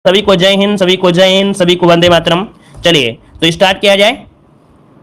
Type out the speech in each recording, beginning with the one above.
सभी को जय हिंद, सभी को जय हिंद, सभी को वंदे मातरम। चलिए तो स्टार्ट किया जाए।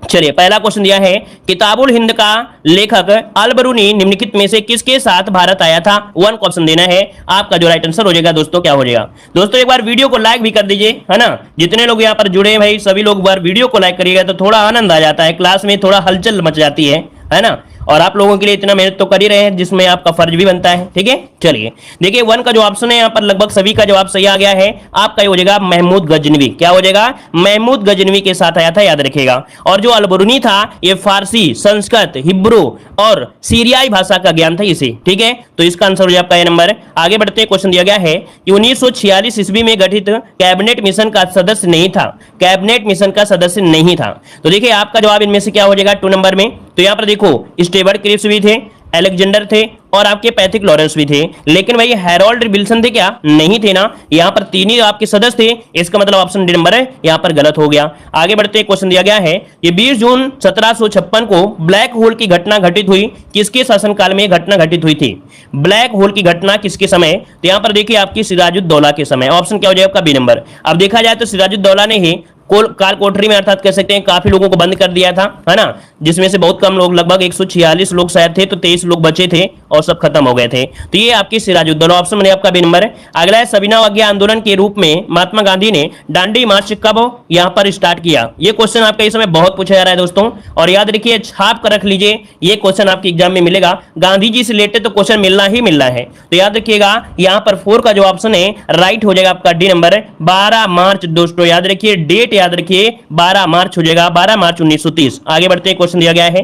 चलिए पहला क्वेश्चन दिया है, किताबुल हिंद का लेखक अल बरूनी निम्नलिखित में से किसके साथ भारत आया था। वन को ऑप्शन देना है। आपका जो राइट आंसर हो जाएगा दोस्तों क्या हो जाएगा। दोस्तों एक बार वीडियो को लाइक भी कर दीजिए, है ना। जितने लोग यहाँ पर जुड़े हैं भाई सभी लोग बार वीडियो को लाइक करिएगा तो थोड़ा आनंद आ जाता है, क्लास में थोड़ा हलचल मच जाती है ना। और आप लोगों के लिए इतना मेहनत तो कर ही रहे हैं जिसमें आपका फर्ज भी बनता है, ठीक है। चलिए देखिए वन का जो ऑप्शन है यहाँ पर लगभग सभी का जवाब सही आ गया है। आपका ये हो जाएगा महमूद गजनवी। क्या हो जाएगा, महमूद गजनवी के साथ आया था, याद रखिएगा। और जो अल बरूनी था ये फारसी, संस्कृत, हिब्रू और सीरियाई भाषा का ज्ञान था इसे, ठीक है। तो इसका आंसर हो जाए आपका ये नंबर। आगे बढ़ते क्वेश्चन दिया गया है कि 1946 ईस्वी में गठित कैबिनेट मिशन का सदस्य नहीं था। कैबिनेट मिशन का सदस्य नहीं था। तो देखिए आपका जवाब इनमें से क्या हो जाएगा 2 नंबर में। तो यहां पर देखो स्टेवर्ट क्रिप्स भी थे, अलेक्जेंडर थे और आपके पैथिक लॉरेंस भी थे, लेकिन भाई हैरोल्ड विल्सन थे क्या, नहीं थे ना। यहां पर 3 ही आपके सदस्य थे, इसका मतलब ऑप्शन डी नंबर है यहां पर गलत हो गया। आगे बढ़ते क्वेश्चन दिया गया है कि 20 जून 1756 को ब्लैक होल की घटना घटित हुई, किसके शासनकाल में घटना घटित हुई थी। ब्लैक होल की घटना किसके समय, तो यहां पर देखिए आपकी सिराजुद्दौला के समय। ऑप्शन क्या हो जाएगा आपका बी नंबर। अब देखा जाए तो सिराजुद्दौला ने ही काल कोठरी में अर्थात कह सकते हैं काफी लोगों को बंद कर दिया था, है ना। जिसमें से बहुत कम लोग, लगभग 146 लोग शायद थे, तो 23 लोग बचे थे और सब खत्म हो गए थे। तो ये आपकी सिराजुद्दौला, ऑप्शन में आपका बी नंबर है। अगला है सविनय अवज्ञा आंदोलन के रूप में महात्मा गांधी ने दांडी मार्च कब यहां पर स्टार्ट किया। ये क्वेश्चन आपका इस समय बहुत पूछा जा रहा है दोस्तों, और याद रखिए छाप कर रख लीजिए, ये क्वेश्चन आपके एग्जाम में मिलेगा। गांधी जी से रिलेटेड तो क्वेश्चन मिलना ही मिलना है। तो याद रखिएगा यहां पर 4 का जो ऑप्शन है राइट हो जाएगा आपका डी नंबर 12 मार्च। दोस्तों याद रखिए डेट याद रखिए 12 मार्च हो जाएगा, 12 मार्च 1930। आगे बढ़ते क्वेश्चन दिया गया है,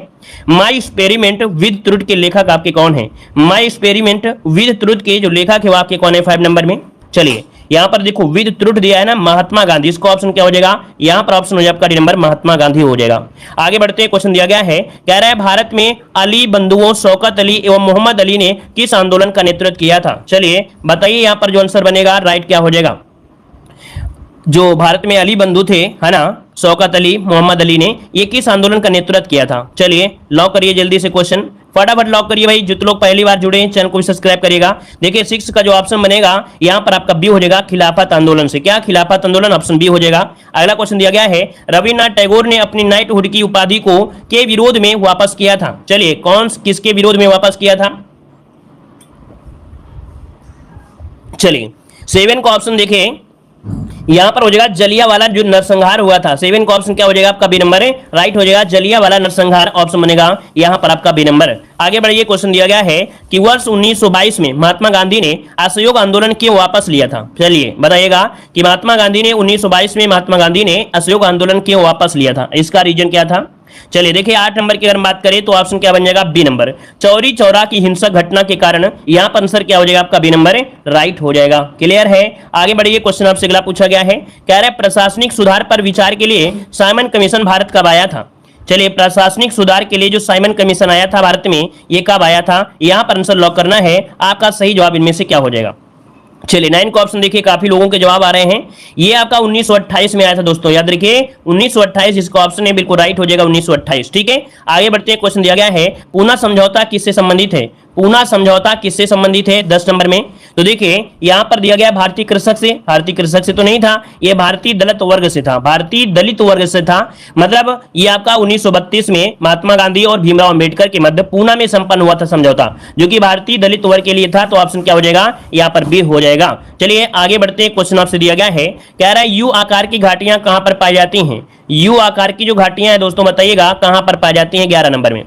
माई एक्सपेरिमेंट विद ट्रुथ के लेखक आपके कौन है। माई एक्सपेरिमेंट विद ट्रुथ के जो लेखक है वो आपके कौन है 5 नंबर में। चलिए यहां पर देखो विद ट्रुथ दिया है ना, महात्मा गांधी। इसका ऑप्शन क्या हो जाएगा, यहां पर ऑप्शन हो जाएगा आपका डी नंबर महात्मा गांधी हो जाएगा। आगे बढ़ते क्वेश्चन दिया गया है, कह रहा है भारत में अली बंधुओं शौकत अली एवं मोहम्मद अली ने किस आंदोलन का नेतृत्व किया था। चलिए बताइए यहां पर जो आंसर बनेगा राइट क्या हो जाएगा। जो भारत में अली बंधु थे, है ना, शौकत अली, मोहम्मद अली ने ये किस आंदोलन का नेतृत्व किया था। चलिए लॉक करिए जल्दी से क्वेश्चन, फटाफट लॉक करिए भाई। जितने लोग पहली बार जुड़े हैं चैनल को भी सब्सक्राइब करिएगा। देखिए 6 का जो ऑप्शन बनेगा यहां पर आपका बी हो जाएगा, खिलाफत आंदोलन से। क्या खिलाफत आंदोलन, ऑप्शन बी हो जाएगा। अगला क्वेश्चन दिया गया है, रविन्द्रनाथ टैगोर ने अपनी नाइटहुड की उपाधि को के विरोध में वापस किया था। चलिए कौन किसके विरोध में वापस किया था। चलिए 7 का ऑप्शन देखिए यहां पर हो जाएगा जलियांवाला जो नरसंहार हुआ था। 7 का ऑप्शन क्या हो जाएगा आपका बी नंबर है, राइट हो जाएगा जलियांवाला नरसंहार, ऑप्शन बनेगा यहां पर आपका बी नंबर। आगे बढ़िए क्वेश्चन दिया गया है कि वर्ष 1922 में महात्मा गांधी ने असहयोग आंदोलन क्यों वापस लिया था। चलिए बताइएगा कि महात्मा गांधी ने 1922 में महात्मा गांधी ने असहयोग आंदोलन क्यों वापस लिया था, इसका रीजन क्या था। चलिए देखिए 8 नंबर की अगर बात करें तो ऑप्शन क्या बन जाएगा बी नंबर। चौरी चौरा की हिंसक घटना के कारण यहां पर आंसर क्या हो जाएगा आपका बी नंबर है, राइट हो जाएगा। क्लियर है। आगे बढ़िए क्वेश्चन आपसे अगला पूछा गया है, कह रहा है प्रशासनिक सुधार पर विचार के लिए साइमन कमीशन भारत कब आया था। चलिए प्रशासनिक सुधार के लिए जो साइमन कमीशन आया था भारत में ये कब आया था, यहां पर आंसर लॉक करना है। आपका सही जवाब इनमें से क्या हो जाएगा। चलिए 9 का ऑप्शन देखिए काफी लोगों के जवाब आ रहे हैं, ये आपका 1928 में आया था दोस्तों, याद रखिए 1928 इसका ऑप्शन है, बिल्कुल राइट हो जाएगा 1928, ठीक है। आगे बढ़ते हैं क्वेश्चन दिया गया है, पूना समझौता किससे संबंधित है। पूना समझौता किससे संबंधित है 10 नंबर में। तो देखिए यहां पर दिया गया भारतीय कृषक से, भारतीय कृषक से तो नहीं था, ये भारतीय दलित वर्ग से था, भारतीय दलित वर्ग से था। मतलब ये आपका 1932 में महात्मा गांधी और भीमराव अंबेडकर के मध्य पूना में संपन्न हुआ था समझौता, जो कि भारतीय दलित वर्ग के लिए था। तो ऑप्शन क्या हो जाएगा, यहां पर बी हो जाएगा। चलिए आगे बढ़ते हैं, क्वेश्चन आपसे दिया गया है, कह रहा है यू आकार की घाटियां कहां पर पाई जाती हैं। यू आकार की जो घाटियां हैं दोस्तों बताइएगा कहां पर पाई जाती हैं 11 नंबर में।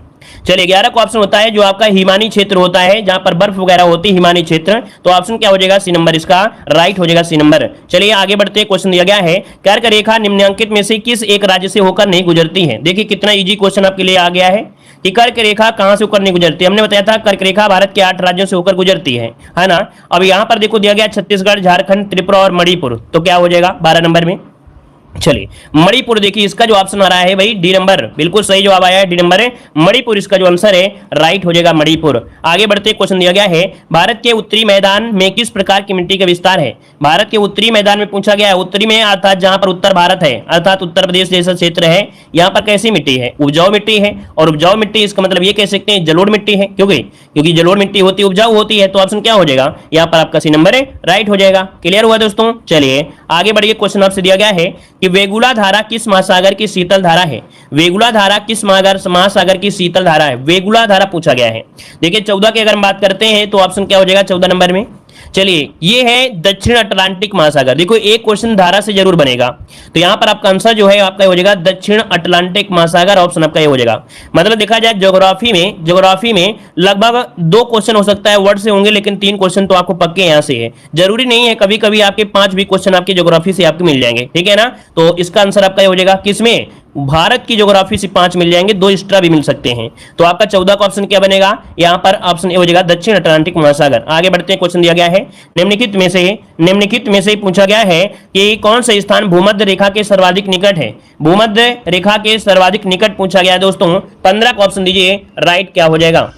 चलिए 11 का ऑप्शन होता है जो आपका हिमानी क्षेत्र होता है, जहां पर बर्फ वगैरह होती है, हिमानी क्षेत्र। तो ऑप्शन क्या हो जाएगा सी नंबर, इसका राइट हो जाएगा सी नंबर। चलिए आगे बढ़ते हैं, क्वेश्चन दिया गया है, कर्क रेखा निम्नलिखित में से किस एक राज्य से होकर नहीं गुजरती है। देखिए कितना इजी क्वेश्चन आपके लिए आ गया है कि कर्क रेखा कहां से होकर नहीं गुजरती। हमने बताया था कर्क रेखा भारत के 8 राज्यों से होकर गुजरती है ना। अब यहां पर देखो दिया गया छत्तीसगढ़, झारखंड, त्रिपुरा और मणिपुर। तो क्या हो जाएगा 12 नंबर में। चलिए मणिपुर, देखिए इसका जो ऑप्शन आ रहा है भाई डी नंबर, बिल्कुल सही जवाब आया है डी नंबर है मणिपुर, इसका जो आंसर है राइट हो जाएगा मणिपुर। आगे बढ़ते क्वेश्चन दिया गया है भारत के उत्तरी मैदान में किस प्रकार की मिट्टी का विस्तार है। भारत के उत्तरी मैदान में पूछा गया है, उत्तरी में अर्थात जहां पर उत्तर भारत है, अर्थात उत्तर प्रदेश जैसा क्षेत्र है, यहाँ पर कैसी मिट्टी है, उपजाऊ मिट्टी है। और उपजाऊ मिट्टी इसका मतलब ये कह सकते हैं जलोढ़ मिट्टी है, क्योंकि जलोढ़ मिट्टी होती है, उपजाऊ होती है, तो ऑप्शन क्या हो जाएगा यहाँ पर आपका सी नंबर है राइट हो जाएगा। क्लियर हुआ दोस्तों। चलिए आगे बढ़िए, क्वेश्चन आपसे दिया गया है कि वेगुला धारा किस महासागर की शीतल धारा है। वेगुला धारा किस महासागर की शीतल धारा है, वेगुला धारा पूछा गया है। देखिए 14 की अगर हम बात करते हैं तो ऑप्शन क्या हो जाएगा 14 नंबर में। चलिए ये है दक्षिण अटलांटिक महासागर। देखो एक क्वेश्चन धारा से जरूर बनेगा, तो यहां पर आपका आंसर जो है आपका हो जाएगा दक्षिण अटलांटिक महासागर, ऑप्शन आपका ये हो जाएगा। मतलब देखा जाए ज्योग्राफी में लगभग 2 क्वेश्चन हो सकता है वर्ड से होंगे, लेकिन 3 क्वेश्चन तो आपको पक्के यहां से है। जरूरी नहीं है, कभी कभी आपके 5 भी क्वेश्चन आपके ज्योग्राफी से आपको मिल जाएंगे, ठीक है ना। तो इसका आंसर आपका ये हो जाएगा किसमें, भारत की ज्योग्राफी से 5 मिल जाएंगे, 2 एक्स्ट्रा भी मिल सकते हैं। तो आपका 14 का ऑप्शन क्या बनेगा, यहां पर ऑप्शन ए हो जाएगा दक्षिण अटलांटिक महासागर। आगे बढ़ते हैं, क्वेश्चन दिया गया है निम्नलिखित में से पूछा गया है कि कौन सा स्थान भूमध्य रेखा के सर्वाधिक निकट है। भूमध्य रेखा के सर्वाधिक निकट पूछा गया है दोस्तों। 15 का ऑप्शन दीजिए राइट क्या हो जाएगा।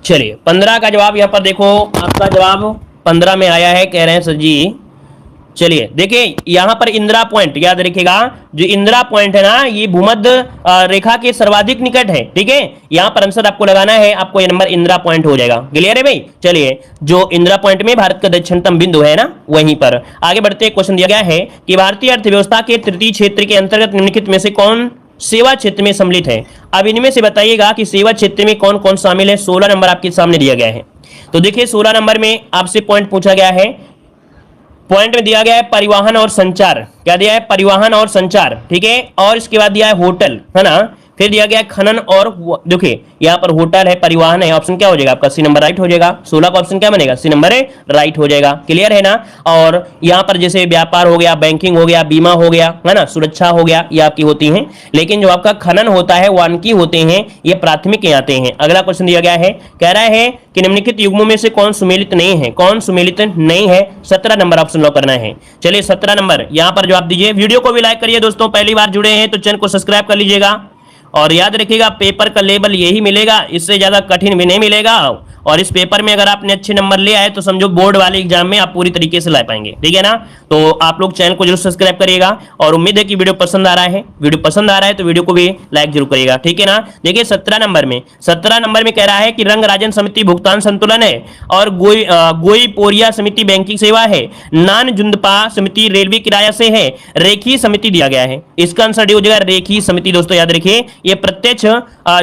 चलिए 15 का जवाब यहां पर देखो, आपका जवाब 15 में आया है, कह रहे हैं सर जी। चलिए देखिए यहां पर इंदिरा पॉइंट याद रखिएगा, जो इंदिरा पॉइंट है ना ये भूमध्य रेखा के सर्वाधिक निकट है, ठीक है। यहां पर आंसर आपको लगाना है, आपको ये नंबर इंदिरा पॉइंट हो जाएगा। क्लियर है भाई। चलिए जो इंदिरा पॉइंट में भारत का दक्षिणतम बिंदु है ना वहीं पर। आगे बढ़ते क्वेश्चन दिया गया है कि भारतीय अर्थव्यवस्था के तृतीय क्षेत्र के अंतर्गत निम्नलिखित में से कौन सेवा क्षेत्र में सम्मिलित है। अब इनमें से बताइएगा कि सेवा क्षेत्र में कौन कौन शामिल है। 16 नंबर आपके सामने दिया गया है। तो देखिए 16 नंबर में आपसे पॉइंट पूछा गया है, पॉइंट में दिया गया है परिवहन और संचार। क्या दिया है, परिवहन और संचार, ठीक है। और इसके बाद दिया है होटल, है ना। फिर दिया गया है खनन और देखिए यहाँ पर होटल है, परिवहन है, ऑप्शन क्या हो जाएगा आपका सी नंबर राइट हो जाएगा। 16 का ऑप्शन क्या बनेगा, सी नंबर है राइट हो जाएगा। क्लियर है ना। और यहाँ पर जैसे व्यापार हो गया, बैंकिंग हो गया, बीमा हो गया, है ना, सुरक्षा हो गया, ये आपकी होती हैं। लेकिन जो आपका खनन होता है, वानिकी होते हैं, ये प्राथमिक आते हैं। अगला क्वेश्चन दिया गया है, कह रहा है कि निम्नलिखित युग्मों में से कौन सुमेलित नहीं है, कौन सुमेलित नहीं है। 17 नंबर ऑप्शन लॉक करना है। चलिए 17 नंबर यहाँ पर जवाब दीजिए। वीडियो को भी लाइक करिए दोस्तों, पहली बार जुड़े हैं तो चैनल को सब्सक्राइब कर लीजिएगा। और याद रखिएगा पेपर का लेवल यही मिलेगा, इससे ज्यादा कठिन भी नहीं मिलेगा। और इस पेपर में अगर आपने अच्छे नंबर ले आए तो समझो बोर्ड वाले एग्जाम में आप पूरी तरीके से ला पाएंगे, ठीक है ना। तो आप लोग चैनल को जरूर सब्सक्राइब करिएगा और उम्मीद है कि वीडियो पसंद आ रहा है। वीडियो पसंद आ रहा है तो वीडियो को भी लाइक जरूर करिएगा, ठीक है ना। देखिए 17 नंबर में कह रहा है कि रंगराजन समिति भुगतान संतुलन है, और गोई पोरिया समिति बैंकिंग सेवा है, नान जुंदपा समिति रेलवे किराया से है, रेखी समिति दिया गया है। इसका आंसर डी हो जाएगा रेखी समिति। दोस्तों याद रखिए ये प्रत्यक्ष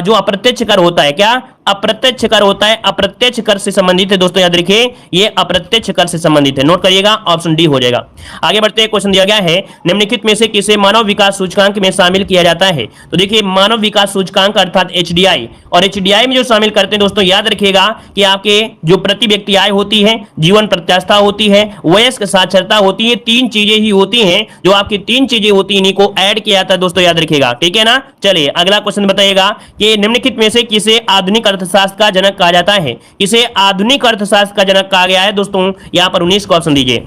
जो अप्रत्यक्ष कर होता है, क्या अप्रत्यक्ष कर होता है, अप्रत्यक्ष कर से संबंधित है। दोस्तों याद रखिए ये अप्रत्यक्ष कर से संबंधित है, नोट करिएगा, ऑप्शन डी हो जाएगा। आगे बढ़ते हैं, क्वेश्चन दिया गया है निम्नलिखित में से किसे मानव विकास सूचकांक में शामिल किया जाता है। तो देखिए मानव विकास सूचकांक अर्थात एचडीआई, और एचडीआई में जो शामिल करते हैं दोस्तों याद रखिएगा कि आपके जो प्रति व्यक्ति आय होती है, जीवन प्रत्याशा होती है, वयस्क साक्षरता होती है, 3 चीजें ही होती हैं। जो आपकी 3 चीजें होती हैं इन्हीं को ऐड किया जाता है दोस्तों, याद रखिएगा, ठीक है ना। चलिए अगला क्वेश्चन बताइएगा कि निम्नलिखित में से किसे आधुनिक अर्थशास्त्र का जनक कहा जाता है। किसे आधुनिक अर्थशास्त्र का जनक कहा गया है दोस्तों, यहां पर 19 का ऑप्शन दीजिए।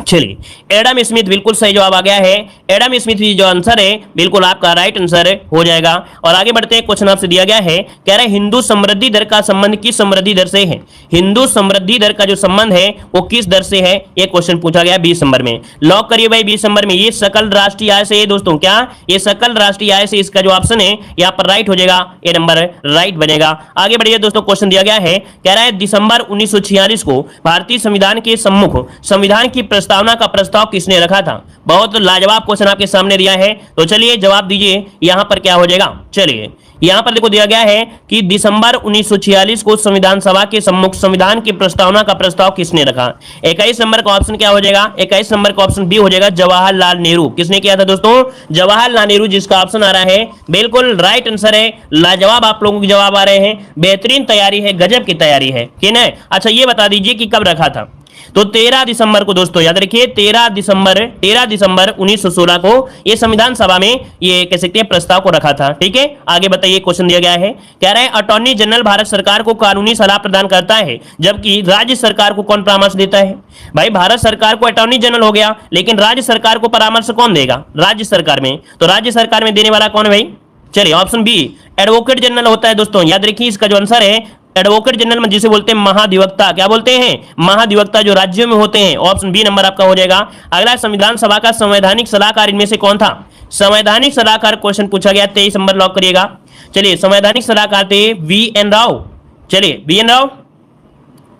चलिए एडम स्मिथ, बिल्कुल सही जवाब आ गया है। एडम स्मिथ जो आंसर है बिल्कुल आपका राइट आंसर हो जाएगा। और आगे बढ़ते हैं, क्वेश्चन आपसे दिया गया है, कह रहे हैं हिंदू समृद्धि दर का संबंध किस समृद्धि दर से है। हिंदू समृद्धि दर का जो संबंध है वो किस दर से है, ये क्वेश्चन पूछा गया 20 नंबर में। लॉक करिए भाई 20 नंबर में, ये सकल राष्ट्रीय आय से है दोस्तों। क्या ये सकल राष्ट्रीय आय से, इसका जो ऑप्शन है यहाँ पर राइट हो जाएगा, ये नंबर राइट बनेगा। आगे बढ़िए दोस्तों, क्वेश्चन दिया गया है, कह रहा है दिसंबर 1946 को भारतीय संविधान के सम्मुख संविधान की प्रस्तावना का प्रस्ताव किसने रखा था। बहुत लाजवाब क्वेश्चन आपके सामने दिया है, तो चलिए जवाब दीजिए यहां पर क्या हो जाएगा। चलिए यहां पर देखो दिया गया है कि दिसंबर 1946 को संविधान सभा के सम्मुख संविधान की प्रस्तावना का प्रस्ताव किसने रखा। 21 नंबर का ऑप्शन क्या हो जाएगा, 21 नंबर का ऑप्शन बी हो जाएगा, जवाहरलाल नेहरू। किसने किया था दोस्तों, जवाहरलाल नेहरू, जिसका ऑप्शन आ रहा है बिल्कुल राइट आंसर है। लाजवाब आप लोगों के जवाब आ रहे हैं, बेहतरीन तैयारी है, गजब की तैयारी है, ठीक है। अच्छा ये बता दीजिए कि कब रखा था। तो 13 दिसंबर को दोस्तों याद रखिए, 13 दिसंबर 1916 को ये संविधान सभा में ये कह सकते हैं प्रस्ताव को रखा था। ठीक है, आगे बताइए क्वेश्चन दिया गया है, कह रहे हैं अटॉर्नी जनरल भारत सरकार को कानूनी सलाह प्रदान करता है, जबकि राज्य सरकार को कौन परामर्श देता है। भाई भारत सरकार को अटॉर्नी जनरल हो गया, लेकिन राज्य सरकार को परामर्श कौन देगा, राज्य सरकार में। तो राज्य सरकार में देने वाला कौन है भाई, चलिए ऑप्शन बी एडवोकेट जनरल होता है दोस्तों। याद रखिए इसका जो आंसर है एडवोकेट जनरल जिसे बोलते हैं महाधिवक्ता, क्या बोलते हैं, महाधिवक्ता जो राज्यों में होते हैं। ऑप्शन बी नंबर आपका हो जाएगा। अगला संविधान सभा का संवैधानिक सलाहकार इनमें से कौन था, संवैधानिक सलाहकार क्वेश्चन पूछा गया, 23 नंबर लॉक करिएगा। चलिए संवैधानिक सलाहकार थे वी.एन. राव। चलिए वी.एन. राव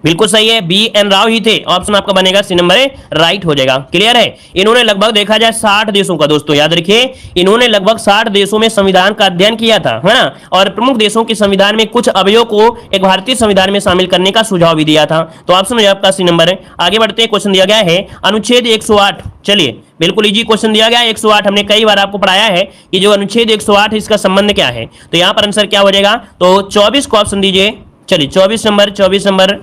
बिल्कुल सही है, बी.एन. राव ही थे। ऑप्शन आपका बनेगा सी नंबर राइट हो जाएगा। क्लियर है। इन्होंने लगभग देखा जाए 60 देशों का दोस्तों याद रखिए, इन्होंने लगभग 60 देशों में संविधान का अध्ययन किया था, है ना, और प्रमुख देशों के संविधान में कुछ अवयवों को एक भारतीय संविधान में शामिल करने का सुझाव भी दिया था। तो ऑप्शन है आपका सी नंबर है। आगे बढ़ते हैं, क्वेश्चन दिया गया है अनुच्छेद 108। चलिए बिल्कुल इजी क्वेश्चन दिया गया है 108। हमने कई बार आपको पढ़ाया है कि जो अनुच्छेद 108 इसका संबंध क्या है। तो यहाँ पर आंसर क्या हो जाएगा, तो 24 को ऑप्शन दीजिए। चलिए 24 नंबर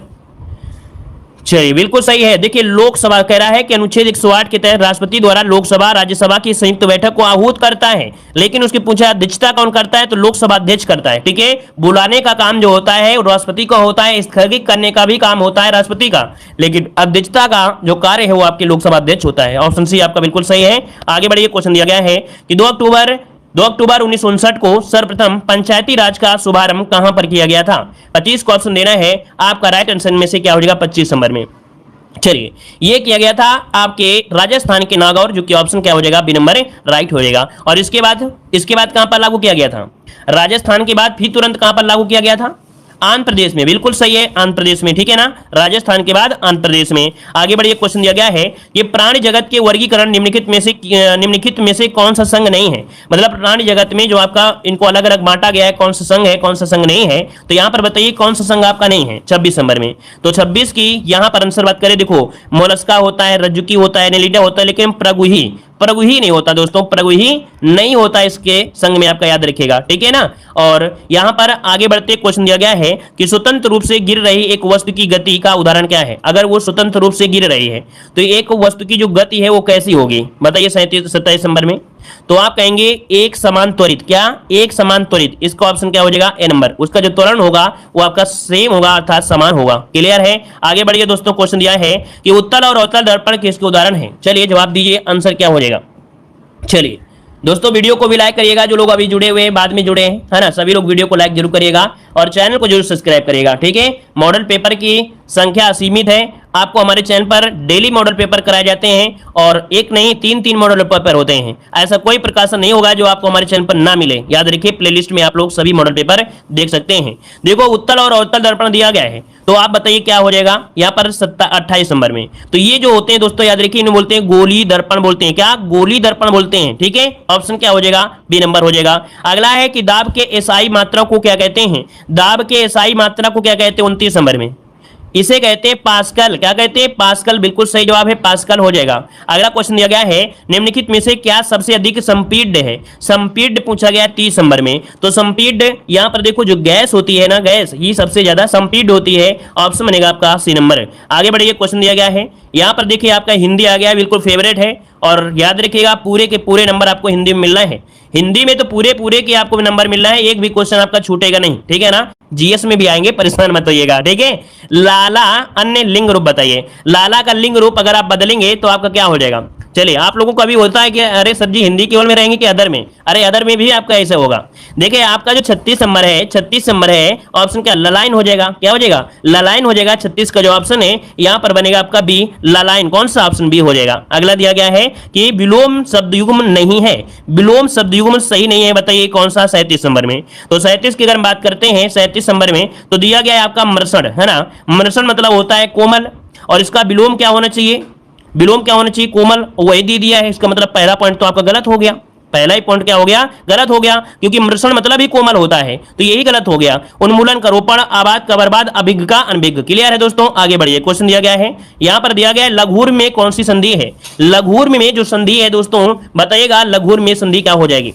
चलिए बिल्कुल सही है। देखिए लोकसभा कह रहा है कि अनुच्छेद 108 के तहत राष्ट्रपति द्वारा लोकसभा राज्यसभा की संयुक्त बैठक को आहूत करता है, लेकिन उसकी पूछा अध्यक्षता कौन करता है, तो लोकसभा अध्यक्ष करता है। ठीक है, बुलाने का काम जो होता है राष्ट्रपति का होता है, स्थगित करने का भी काम होता है राष्ट्रपति का, लेकिन अध्यक्षता का जो कार्य है वो आपके लोकसभा अध्यक्ष होता है। ऑप्शन सी आपका बिल्कुल सही है। आगे बढ़िए, क्वेश्चन दिया गया है कि 2 अक्टूबर 1959 को सर्वप्रथम पंचायती राज का शुभारंभ कहां पर किया गया था। 25 को ऑप्शन देना है, आपका राइट आंसर में से क्या हो जाएगा 25 नंबर में। चलिए ये किया गया था आपके राजस्थान के नागौर, जो कि ऑप्शन क्या हो जाएगा बी नंबर राइट हो जाएगा। और इसके बाद कहां पर लागू किया गया था, राजस्थान के बाद फिर तुरंत कहां पर लागू किया गया था, आंध्र प्रदेश में। बिल्कुल सही है, आंध्र प्रदेश में। ठीक है ना, राजस्थान के बाद आंध्र प्रदेश में। आगे बढ़िए, क्वेश्चन दिया गया है कि प्राणी जगत के वर्गीकरण निम्नलिखित में से कौन सा संघ नहीं है। मतलब प्राणी जगत में जो आपका इनको अलग अलग बांटा गया है, कौन सा संघ है कौन सा संघ नहीं है। तो यहां पर बताइए कौन सा संघ आपका नहीं है 26 नंबर में। तो 26 की यहां पर आंसर बात करें, देखो मोलस्का होता है, रज्जुकी होता है, नेलिडा होता है, लेकिन प्रगुही नहीं होता दोस्तों, प्रगुही नहीं होता इसके संग में, आपका याद रखिएगा। ठीक है ना। और यहां पर आगे बढ़ते क्वेश्चन दिया गया है कि स्वतंत्र रूप से गिर रही एक वस्तु की गति का उदाहरण क्या है। अगर वो स्वतंत्र रूप से गिर रही है तो एक वस्तु की जो गति है वो कैसी होगी, बताइए 27 नंबर में। तो आप कहेंगे एक समान त्वरित, क्या एक समान त्वरित, इसका ऑप्शन क्या हो जाएगा ए नंबर। उसका जो त्वरण होगा वो आपका सेम होगा, अर्थात समान होगा। क्लियर है। आगे बढ़िए दोस्तों, क्वेश्चन दिया है कि उत्तल और अवतल दर्पण किसके उदाहरण है। चलिए जवाब दीजिए, आंसर क्या हो जाएगा। चलिए दोस्तों वीडियो को भी लाइक करिएगा, जो लोग अभी जुड़े हुए हैं बाद में जुड़े हैं, है ना, सभी लोग वीडियो को लाइक जरूर करिएगा और चैनल को जरूर सब्सक्राइब करिएगा। ठीक है, मॉडल पेपर की संख्या असीमित है, आपको हमारे चैनल पर डेली मॉडल पेपर कराए जाते हैं और एक नहीं 3 मॉडल पेपर होते हैं। ऐसा कोई प्रकाशन नहीं होगा जो आपको हमारे चैनल पर ना मिले। याद रखिए प्लेलिस्ट में आप लोग सभी मॉडल पेपर देख सकते हैं। देखो उत्तल और अवतल दर्पण दिया गया है, तो आप बताइए क्या हो जाएगा यहाँ पर 28 नंबर में। तो ये जो होते हैं दोस्तों याद रखिए इन्हें बोलते हैं गोली दर्पण बोलते हैं, क्या गोली दर्पण बोलते हैं। ठीक है, ऑप्शन क्या हो जाएगा बी नंबर हो जाएगा। अगला है कि दाब के एसआई मात्रा को क्या कहते हैं, दाब के एसआई मात्रा को क्या कहते हैं 29 नंबर में, इसे कहते हैं पास्कल। क्या कहते हैं, पास्कल। बिल्कुल सही जवाब है, पास्कल हो जाएगा। अगला क्वेश्चन दिया गया है निम्नलिखित में से क्या सबसे अधिक संपीड्य है। संपीड्य पूछा गया 30 नंबर में। तो संपीड्य यहाँ पर देखो जो गैस होती है ना, गैस ये सबसे ज्यादा संपीड्य होती है। ऑप्शन बनेगा आपका सी नंबर। आगे बढ़िए, क्वेश्चन दिया गया है यहाँ पर देखिए आपका हिंदी आ गया, बिल्कुल फेवरेट है। और याद रखिएगा पूरे के पूरे नंबर आपको हिंदी में मिलना है। हिंदी में तो पूरे के आपको नंबर मिलना है, एक भी क्वेश्चन आपका छूटेगा नहीं। ठीक है ना, जीएस में भी आएंगे, परेशान मत होइएगा। ठीक है, लाला अन्य लिंग रूप बताइए। लाला का लिंग रूप अगर आप बदलेंगे तो आपका क्या हो जाएगा। चलिए आप लोगों को अभी होता है कि अरे सर जी हिंदी केवल में रहेंगे कि अदर में, अरे अदर में भी आपका ऐसा होगा। देखिए आपका जो 36 नंबर है ऑप्शन क्या ललाइन हो जाएगा, क्या हो जाएगा ललाइन हो जाएगा। 36 का जो ऑप्शन है यहाँ पर बनेगा आपका बी ललाइन। कौन सा ऑप्शन बी हो जाएगा। अगला दिया गया है कि विलोम शब्दयुग्म नहीं है, विलोम शब्दयुग्म सही नहीं है, बताइए कौन सा 37 नंबर में। तो 37 की अगर हम बात करते हैं 37 नंबर में तो दिया गया है आपका मृषण, है ना। मृषण मतलब होता है कोमल, और इसका विलोम क्या होना चाहिए, विलोम क्या होना चाहिए कोमल, वही दे दिया है। इसका मतलब पहला पॉइंट तो आपका गलत हो गया, पहला ही पॉइंट क्या हो गया गलत हो गया, क्योंकि मृषण मतलब ही कोमल होता है, तो यही गलत हो गया। उन्मूलन का रोपण, आबाद का बर्बाद, अभिज्ञ का अनभिज्ञ। क्लियर है दोस्तों। आगे बढ़िए, क्वेश्चन दिया गया है यहाँ पर दिया गया है लघुर में कौन सी संधि है। लघुर में जो संधि है दोस्तों बताइएगा, लघुर में संधि क्या हो जाएगी।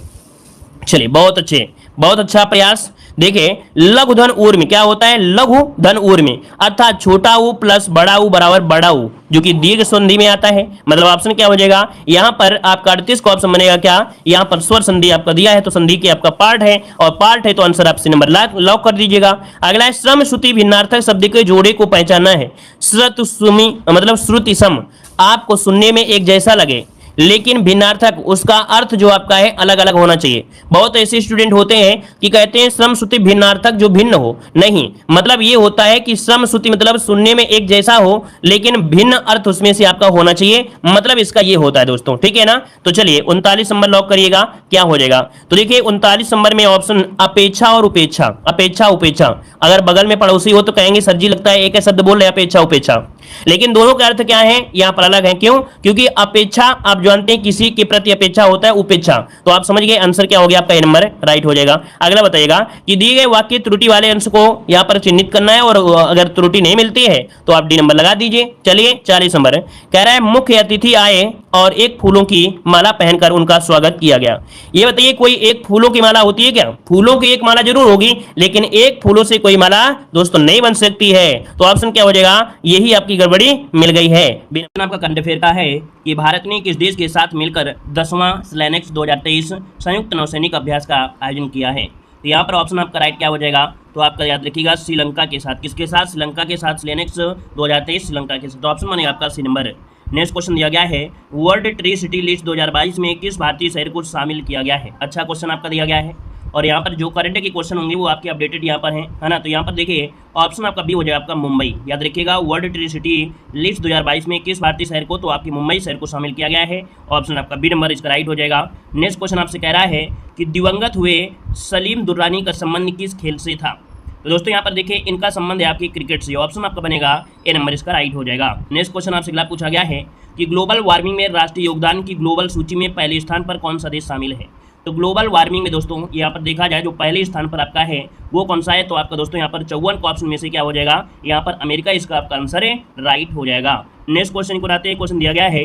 चलिए बहुत अच्छे, बहुत अच्छा प्रयास। देखिए लघु धन ऊर्मी क्या होता है, लघु धन ऊर्मी अर्थात छोटा ऊ प्लस बड़ा ऊ बराबर बड़ा ऊ, जो कि दीर्घ संधि में आता है। मतलब ऑप्शन क्या हो जाएगा यहाँ पर आपका 38 का ऑप्शन बनेगा क्या, यहाँ पर स्वर संधि आपका दिया है तो संधि के आपका पार्ट है और पार्ट है तो आंसर आप सी नंबर लॉक कर दीजिएगा। अगला है श्रम श्रुति भिन्नार्थक शब्द के जोड़े को पहचानना है। श्रुत सुमी मतलब श्रुति सम आपको सुनने में एक जैसा लगे लेकिन भिन्नार्थक उसका अर्थ जो आपका है अलग अलग होना चाहिए। बहुत ऐसे स्टूडेंट होते हैं कि कहते हैं श्रम श्रुति भिन्नार्थक जो भिन्न हो, नहीं मतलब ये होता है कि श्रम श्रुति मतलब सुनने में एक जैसा हो लेकिन भिन्न अर्थ उसमें से आपका होना चाहिए, मतलब इसका ये होता है दोस्तों, ठीक है ना। तो चलिए 39 नंबर लॉक करिएगा, क्या हो जाएगा। तो देखिए 39 नंबर में ऑप्शन अपेक्षा और उपेक्षा, अपेक्षा उपेक्षा, अगर बगल में पड़ोसी हो तो कहेंगे सर जी लगता है एक शब्द बोल रहे अपेक्षा उपेक्षा, लेकिन दोनों का अर्थ क्या है यहाँ पर अलग है। क्यों, क्योंकि अपेक्षा आप जानते हैं किसी के प्रति अपेक्षा होता है उपेक्षा, तो आप समझ गए आंसर क्या हो गया आपका ए नंबर राइट हो जाएगा। अगला बताइएगा कि दिए गए वाक्य त्रुटि वाले अंश को यहाँ पर चिन्हित करना है और अगर त्रुटि नहीं मिलती है तो आप डी नंबर लगा दीजिए। चलिए 40 नंबर कह रहा है मुख्य अतिथि आए और एक फूलों की माला पहनकर उनका स्वागत किया गया। ये बताइए कोई एक फूलों की माला होती है क्या, फूलों की एक माला जरूर होगी लेकिन एक फूलों से कोई माला दोस्तों नहीं बन सकती है, तो ऑप्शन क्या हो जाएगा, यही आपकी गड़बड़ी मिल गई है। आपका करंट अफेयर का है कि भारत ने किस देश के साथ मिलकर 10वां स्लैनेक्स 2023 संयुक्त नौसैनिक अभ्यास का आयोजन किया है। तो यहाँ पर ऑप्शन आपका राइट क्या हो जाएगा, तो आपका याद रखिएगा श्रीलंका के साथ। किसके साथ, श्रीलंका के साथ स्लैनेक्स 2023 श्रीलंका के साथ, तो ऑप्शन बनेगा आपका सी नंबर। नेक्स्ट क्वेश्चन दिया गया है वर्ल्ड ट्री सिटी लिस्ट 2022 में किस भारतीय शहर को शामिल किया गया है। अच्छा क्वेश्चन आपका दिया गया है और यहाँ पर जो करंट के क्वेश्चन होंगे वो आपके अपडेटेड यहाँ पर हैं, है ना। तो यहाँ पर देखिए ऑप्शन आपका बी हो जाएगा आपका मुंबई। याद रखिएगा वर्ल्ड ट्री सिटी लिस्ट 2022 में किस भारतीय शहर को, तो आपकी मुंबई शहर को शामिल किया गया है। ऑप्शन आपका बी नंबर इसका राइट हो जाएगा। नेक्स्ट क्वेश्चन आपसे कह रहा है कि दिवंगत हुए सलीम दुर्रानी का संबंध किस खेल से था। तो दोस्तों यहाँ पर देखिए इनका संबंध है आपकी क्रिकेट से, ऑप्शन आपका बनेगा ए नंबर इसका राइट हो जाएगा। नेक्स्ट क्वेश्चन आपसे अगला पूछा गया है कि ग्लोबल वार्मिंग में राष्ट्रीय योगदान की ग्लोबल सूची में पहले स्थान पर कौन सा देश शामिल है। तो ग्लोबल वार्मिंग में दोस्तों यहाँ पर देखा जाए जो पहले स्थान पर आपका है वो कौन सा है, तो आपका दोस्तों यहाँ पर 54 का ऑप्शन में से क्या हो जाएगा, यहाँ पर अमेरिका इसका आपका आंसर है राइट हो जाएगा। नेक्स्ट क्वेश्चन को आते हैं, क्वेश्चन दिया गया है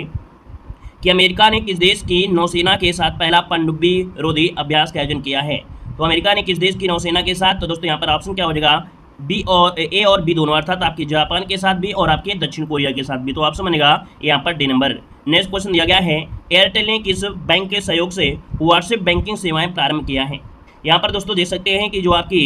कि अमेरिका ने किस देश की नौसेना के साथ पहला पनडुब्बी रोधी अभ्यास का आयोजन किया है। तो अमेरिका ने किस देश की नौसेना के साथ, तो दोस्तों यहाँ पर ऑप्शन क्या हो जाएगा, बी और ए और बी दोनों, अर्थात आपके जापान के साथ भी और आपके दक्षिण कोरिया के साथ भी, तो ऑप्शन बनेगा यहाँ पर डी नंबर। नेक्स्ट क्वेश्चन दिया गया है एयरटेल ने किस बैंक के सहयोग से व्हाट्सएप बैंकिंग सेवाएं प्रारंभ किया है। यहाँ पर दोस्तों देख सकते हैं कि जो आपकी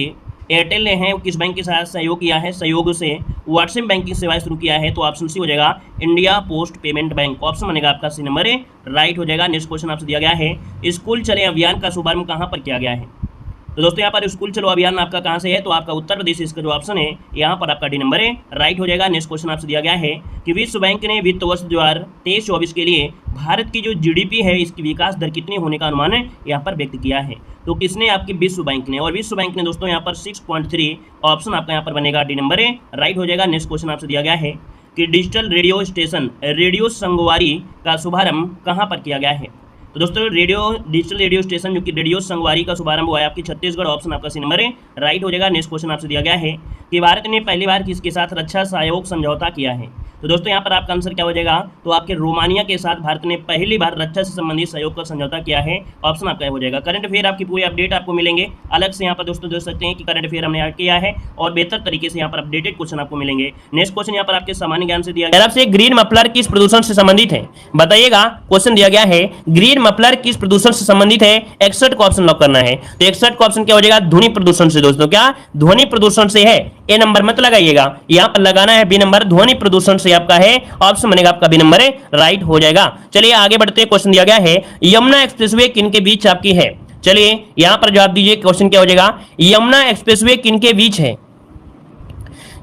एयरटेल ने है किस बैंक के साथ सहयोग किया है, सहयोग से व्हाट्सएप बैंकिंग सेवाएं शुरू किया है, तो ऑप्शन सी हो जाएगा India post payment bank, option बनेगा आपका सी नंबर राइट हो जाएगा। नेक्स्ट क्वेश्चन आपसे दिया गया है स्कूल चले अभियान का शुभारंभ कहाँ पर किया गया है। तो दोस्तों यहाँ पर स्कूल चलो अभियान आपका कहाँ से है, तो आपका उत्तर प्रदेश इसका जो ऑप्शन है यहाँ पर आपका डी नंबर है राइट हो जाएगा। नेक्स्ट क्वेश्चन आपसे दिया गया है कि विश्व बैंक ने वित्त वर्ष 2023-24 के लिए भारत की जो जीडीपी है इसकी विकास दर कितनी होने का अनुमान यहाँ पर व्यक्त किया है। तो किसने, आपकी विश्व बैंक ने, और विश्व बैंक ने दोस्तों यहाँ पर 6.3, ऑप्शन आपका यहाँ पर बनेगा डी नंबर है राइट हो जाएगा। नेक्स्ट क्वेश्चन आपसे दिया गया है कि डिजिटल रेडियो स्टेशन रेडियो संगवारी का शुभारंभ कहाँ पर किया गया है। तो दोस्तों डिजिटल रेडियो स्टेशन जो कि रेडियो संगवारी का शुभारंभ हुआ है आपकी छत्तीसगढ़, ऑप्शन आपका सी नंबर है राइट हो जाएगा। नेक्स्ट क्वेश्चन आपसे दिया गया है कि भारत ने पहली बार किसके साथ रक्षा सहयोग समझौता किया है। तो दोस्तों यहाँ पर आपका आंसर क्या हो जाएगा, तो आपके रोमानिया के साथ भारत ने पहली बार रक्षा से संबंधित सहयोग का समझौता किया है, ऑप्शन आपका हो जाएगा। करंट अफेयर आपकी पूरी अपडेट आपको मिलेंगे अलग से यहाँ पर दोस्तों देख सकते हैं कि करंट अफेयर हमने ऐड किया है और बेहतर तरीके से यहाँ पर अपडेटेड क्वेश्चन आपको मिलेंगे। नेक्स्ट क्वेश्चन यहाँ पर आपके सामान्य ज्ञान से दिया गया है, ग्रीन मफलर किस प्रदूषण से संबंधित है, बताइएगा। क्वेश्चन दिया गया है ग्रीन मफलर किस प्रदूषण से संबंधित है, 61 का ऑप्शन लॉक करना है। तो 61 का ऑप्शन क्या हो जाएगा, ध्वनि प्रदूषण से। दोस्तों क्या ध्वनि प्रदूषण से है, ए नंबर मत लगाइएगा, यहाँ पर लगाना है बी नंबर, ध्वनि प्रदूषण से आपका है, ऑप्शन बनेगा आपका बी नंबर राइट हो जाएगा। चलिए आगे बढ़ते हैं, क्वेश्चन दिया गया है यमुना एक्सप्रेसवे किन के बीच आपकी है। चलिए यहां पर जवाब दीजिए, क्वेश्चन क्या हो जाएगा, यमुना एक्सप्रेसवे किन के बीच है।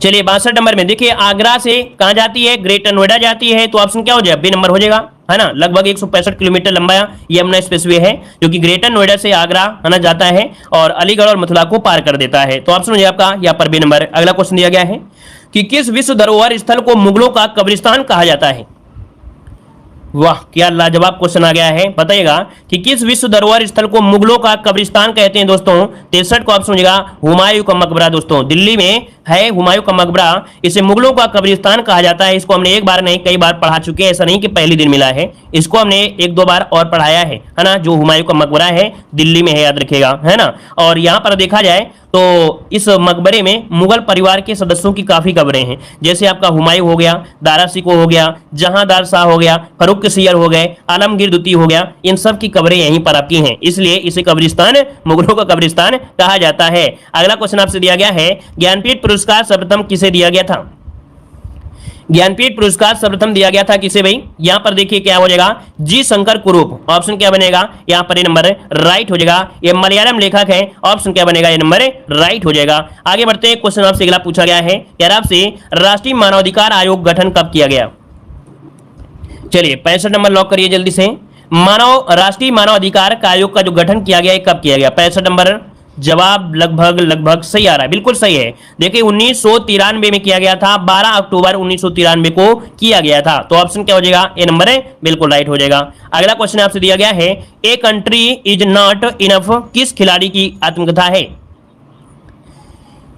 चलिए 62 नंबर में देखिए आगरा से कहां जाती है, ग्रेटर नोएडा जाती है, तो ऑप्शन क्या हो जाएगा, बी नंबर हो जाएगा, है ना। लगभग 165 किलोमीटर लंबा यमुना एक्सप्रेसवे है जो कि ग्रेटर नोएडा से आगरा है ना जाता है और अलीगढ़ और मथुरा को पार कर देता है, तो ऑप्शन हो जाएगा आपका यहाँ पर बी नंबर। अगला क्वेश्चन दिया गया है कि किस विश्व धरोहर स्थल को मुगलों का कब्रिस्तान कहा जाता है। वाह क्या लाजवाब क्वेश्चन आ गया है, बताइएगा कि किस विश्व धरोहर स्थल को मुगलों का कब्रिस्तान कहते हैं। दोस्तों 63 का ऑप्शन हो जाएगा हुमायूं का मकबरा। दोस्तों दिल्ली में है हुमायूं का मकबरा, इसे मुगलों का कब्रिस्तान कहा जाता है। इसको हमने एक बार नहीं कई बार पढ़ा चुके हैं, ऐसा नहीं कि पहले दिन मिला है, इसको हमने एक दो बार और पढ़ाया है ना। जो हुमायूं का मकबरा है दिल्ली में है, याद रखिएगा, है ना। और यहाँ पर देखा जाए तो इस मकबरे में मुगल परिवार के सदस्यों की काफी कब्रें हैं, जैसे आपका हुमायूं हो गया, दारा शिकोह हो गया, जहांदार शाह हो गया, फर्रुख सियर हो गए, आलमगीर द्वितीय हो गया, इन सब की कब्रें यहीं पर आपकी हैं, इसलिए इसे कब्रिस्तान, मुगलों का कब्रिस्तान कहा जाता है। अगला क्वेश्चन आपसे दिया गया है, ज्ञानपीठ पुरस्कार सर्वप्रथम किसे दिया गया था? ज्ञानपीठ पुरस्कार सर्वप्रथम दिया गया था किसे भाई? यहां पर देखिए क्या हो जाएगा, जी शंकर कुरूप। ऑप्शन क्या बनेगा यहां पर? ये नंबर राइट हो जाएगा। ये मलयालम लेखक है, ऑप्शन क्या बनेगा? ये नंबर राइट हो जाएगा। आगे बढ़ते हैं, क्वेश्चन आपसे अगला पूछा गया है, यार आपसे राष्ट्रीय मानवाधिकार आयोग गठन कब किया गया? चलिए 65 नंबर लॉक करिए जल्दी से। राष्ट्रीय मानवाधिकार आयोग का जो गठन किया गया है कब किया गया? 65 नंबर जवाब लगभग सही आ रहा है, बिल्कुल सही है। देखिए 1993 में किया गया था, 12 अक्टूबर 1993 को किया गया था। तो ऑप्शन क्या हो जाएगा? ए नंबर है, बिल्कुल राइट हो जाएगा। अगला क्वेश्चन आपसे दिया गया है, a country is not enough किस खिलाड़ी की आत्मकथा है?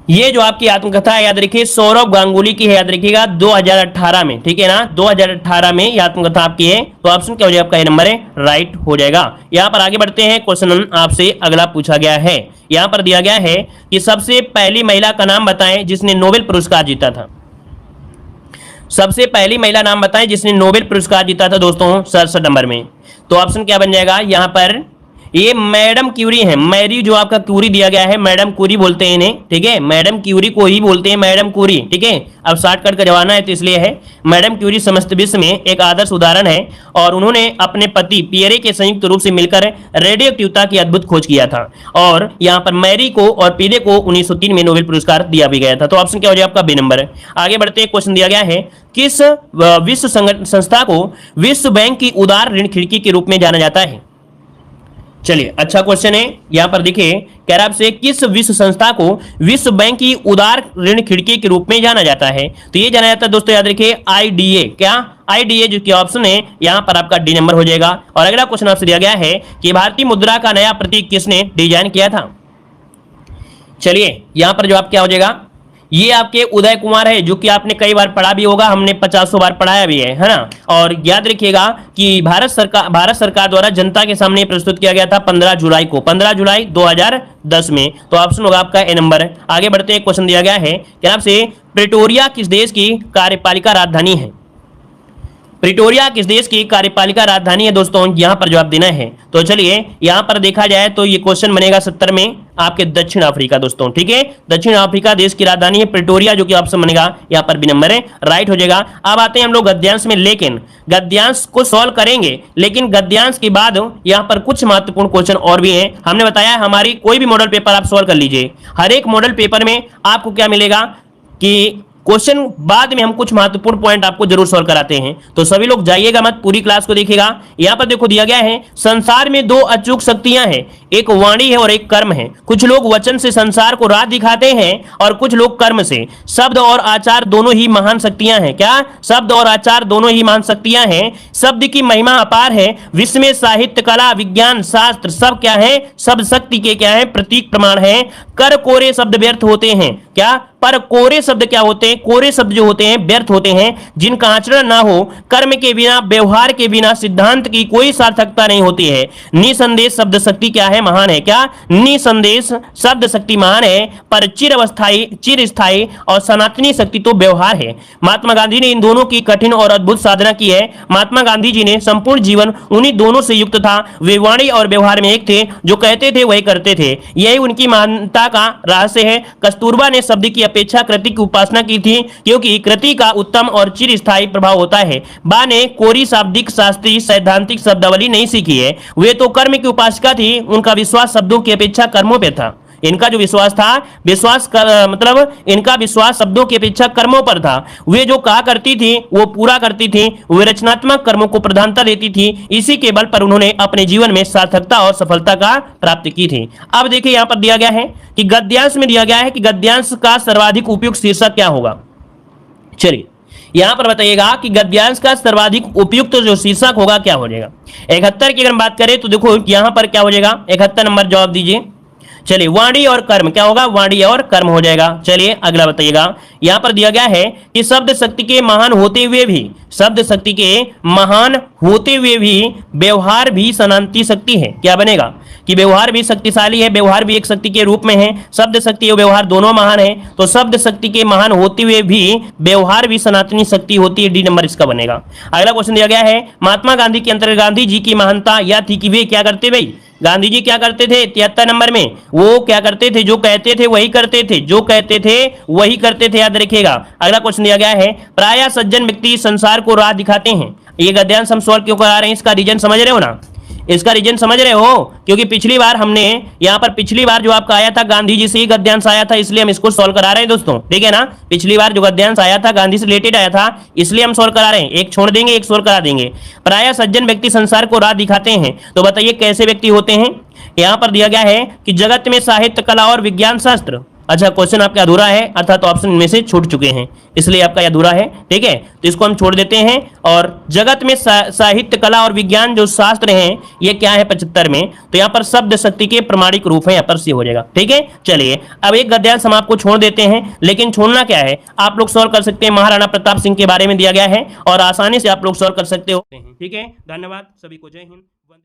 ये जो आपकी आत्मकथा है याद रखिए सौरव गांगुली की है, याद रखिएगा 2018 में, ठीक है ना, 2018 में ये आत्मकथा आपकी है। तो ऑप्शन क्या हो जाएगा? आपका ये नंबर है, राइट हो जाएगा। यहां पर आगे बढ़ते हैं, क्वेश्चन आपसे अगला पूछा गया है, यहां पर दिया गया है कि सबसे पहली महिला का नाम बताएं जिसने नोबेल पुरस्कार जीता था। सबसे पहली महिला नाम बताएं जिसने नोबेल पुरस्कार जीता था दोस्तों 67 नंबर में। तो ऑप्शन क्या बन जाएगा यहां पर? ये मैडम क्यूरी है, मैरी जो आपका क्यूरी दिया गया है, मैडम क्यूरी बोलते हैं इन्हें, ठीक है, मैडम क्यूरी को ही बोलते हैं मैडम क्यूरी, ठीक है। अब शॉर्टकट का जमाना है तो इसलिए है। मैडम क्यूरी समस्त विश्व में एक आदर्श उदाहरण है और उन्होंने अपने पति पियरे के संयुक्त रूप से मिलकर रेडियो एक्टिविटी की अद्भुत खोज किया था। और यहाँ पर मैरी को और पियरे को 1903 में नोबेल पुरस्कार दिया भी गया था। तो ऑप्शन क्या हो जाए आपका? B number. आगे बढ़ते हैं, क्वेश्चन दिया गया है, किस विश्व संस्था को विश्व बैंक की उदार ऋण खिड़की के रूप में जाना जाता है? चलिए अच्छा क्वेश्चन है, यहां पर देखिए कह रहा आपसे किस विश्व संस्था को विश्व बैंक की उदार ऋण खिड़की के रूप में जाना जाता है? तो ये जाना जाता है दोस्तों, याद रखिए आईडीए। क्या? आईडीए जो कि ऑप्शन है यहां पर आपका डी नंबर हो जाएगा। और अगला क्वेश्चन आपसे दिया गया है कि भारतीय मुद्रा का नया प्रतीक किसने डिजाइन किया था? चलिए यहां पर जवाब क्या हो जाएगा? ये आपके उदय कुमार है, जो कि आपने कई बार पढ़ा भी होगा, हमने 50 बार पढ़ाया भी है ना। और याद रखिएगा कि भारत सरकार द्वारा जनता के सामने प्रस्तुत किया गया था 15 जुलाई को, 15 जुलाई 2010 में। तो ऑप्शन होगा आपका ए नंबर। आगे बढ़ते हैं, क्वेश्चन दिया गया है कि आपसे प्रिटोरिया किस देश की कार्यपालिका राजधानी है? प्रिटोरिया किस देश की कार्यपालिका राजधानी है दोस्तों? यहां पर जवाब देना है। तो चलिए यहां पर देखा जाए तो ये क्वेश्चन बनेगा 70 में आपके दक्षिण अफ्रीका दोस्तों, ठीक है। दक्षिण अफ्रीका देश की राजधानी है प्रिटोरिया, जो कि ऑप्शन बनेगा यहां पर बी नंबर है, राइट हो जाएगा। अब आते हैं हम लोग गद्यांश में, लेकिन गद्यांश को सॉल्व करेंगे, लेकिन गद्यांश के बाद यहां पर कुछ महत्वपूर्ण क्वेश्चन और भी हैं। हमने बताया हमारी कोई भी मॉडल पेपर आप सॉल्व कर लीजिए, हर एक मॉडल पेपर में आपको क्या मिलेगा कि क्वेश्चन बाद में हम कुछ महत्वपूर्ण पॉइंट आपको जरूर सॉल्व कराते हैं। तो सभी लोग जाइएगा मत, पूरी क्लास को देखिएगा। यहां पर देखो दिया गया है, संसार में दो अचूक शक्तियां हैं, एक वाणी है और एक कर्म है। कुछ लोग वचन से संसार को राह दिखाते हैं और कुछ लोग कर्म से। शब्द और आचार दोनों ही महान शक्तियां हैं। क्या? शब्द और आचार दोनों ही महान शक्तियां हैं। शब्द की महिमा अपार है, विश्व में साहित्य, कला, विज्ञान, शास्त्र सब क्या है? शब्द शक्ति के क्या है? प्रतीक, प्रमाण है। कर कोरे शब्द व्यर्थ होते हैं। क्या? पर कोरे शब्द क्या होते हैं? कोरे शब्द जो होते हैं व्यर्थ होते हैं, जिनका आचरण ना हो। कर्म के बिना, व्यवहार के बिना सिद्धांत की कोई सार्थकता नहीं होती है। निसंदेश शब्द शक्ति क्या है? महान है। क्या? निसंदेश शब्द शक्ति महान है, पर चिर स्थायी और सनातनी शक्ति तो व्यवहार है। महात्मा गांधी ने इन दोनों की कठिन और अद्भुत साधना की है। महात्मा गांधी जी ने संपूर्ण जीवन उन्हीं दोनों से युक्त था। वे वाणी और व्यवहार में एक थे, जो कहते थे वही करते थे, यही उनकी महानता का रहस्य है। कस्तूरबा ने शब्द की अपेक्षा कृति की उपासना की थी, क्योंकि कृति का उत्तम और चिरस्थायी प्रभाव होता है। बा ने कोरी शाब्दिक शास्त्रीय सैद्धांतिक शब्दावली नहीं सीखी है, वे तो कर्म की उपासिका थी। उनका विश्वास शब्दों की अपेक्षा कर्मों पे था। इनका जो विश्वास था, मतलब इनका विश्वास शब्दों की अपेक्षा कर्मों पर था। वे जो कहा करती थी वो पूरा करती थी, वे रचनात्मक कर्मों को प्रधानता देती थी। इसी के बल पर उन्होंने अपने जीवन में सार्थकता और सफलता का प्राप्ति की थी। अब देखिए यहां पर दिया गया है कि गद्यांश में दिया गया है कि गद्यांश का सर्वाधिक उपयुक्त शीर्षक क्या होगा। चलिए यहां पर बताइएगा कि गद्यांश का सर्वाधिक उपयुक्त जो शीर्षक होगा क्या हो जाएगा। 71 की अगर बात करें तो देखो यहां पर क्या हो जाएगा, 71 नंबर जवाब दीजिए। चलिए वाणी और कर्म क्या होगा, वाणी और कर्म हो जाएगा। चलिए अगला बताइएगा, यहां पर दिया गया है कि शब्द शक्ति के महान होते हुए भी, शब्द शक्ति के महान होते हुए भी व्यवहार भी सनातनी शक्ति है। क्या बनेगा कि व्यवहार भी शक्तिशाली है, व्यवहार भी एक शक्ति के रूप में है, शब्द शक्ति और व्यवहार दोनों महान है, तो शब्द शक्ति के महान होते हुए भी व्यवहार भी सनातनी शक्ति होती है, डी नंबर इसका बनेगा। अगला क्वेश्चन दिया गया है, महात्मा गांधी के अंतर्गत गांधी जी की महानता यह थी कि वे क्या करते भाई, गांधी जी क्या करते थे 73 नंबर में, वो क्या करते थे, जो कहते थे वही करते थे, जो कहते थे वही करते थे, याद रखिएगा। अगला क्वेश्चन दिया गया है, प्रायः सज्जन व्यक्ति संसार को राह दिखाते हैं। ये गद्यांश हम सॉल्व क्यों करा रहे हैं, इसका रीजन समझ रहे हो ना, इसका रीजन समझ रहे हो, क्योंकि पिछली बार हमने यहां पर, पिछली बार जो आपका आया था गांधी जी से ही गद्यांश आया था, इसलिए हम इसको सॉल्व करा रहे हैं दोस्तों, ठीक है ना। पिछली बार जो गद्यांश आया था गांधी से रिलेटेड आया था, इसलिए हम सॉल्व करा रहे हैं, एक छोड़ देंगे एक सॉल्व करा देंगे। प्रायः सज्जन व्यक्ति संसार को राह दिखाते हैं, तो बताइए कैसे व्यक्ति होते हैं। यहां पर दिया गया है कि जगत में साहित्य, कला और विज्ञान शास्त्र, अच्छा क्वेश्चन आपका अधूरा है, अर्थात ऑप्शन में से छूट चुके हैं, इसलिए आपका अधूरा है, ठीक है, तो इसको हम छोड़ देते हैं। और जगत में साहित्य, कला और विज्ञान जो शास्त्र हैं, ये क्या है 75 में, तो यहाँ पर शब्द शक्ति के प्रमाणिक रूप है, यहाँ पर सी हो जाएगा, ठीक है। चलिए अब एक गद्यांश हम आपको छोड़ देते हैं, लेकिन छोड़ना क्या है, आप लोग सॉल्व कर सकते हैं, महाराणा प्रताप सिंह के बारे में दिया गया है और आसानी से आप लोग सॉल्व कर सकते हो, ठीक है। धन्यवाद सभी को, जय हिंद।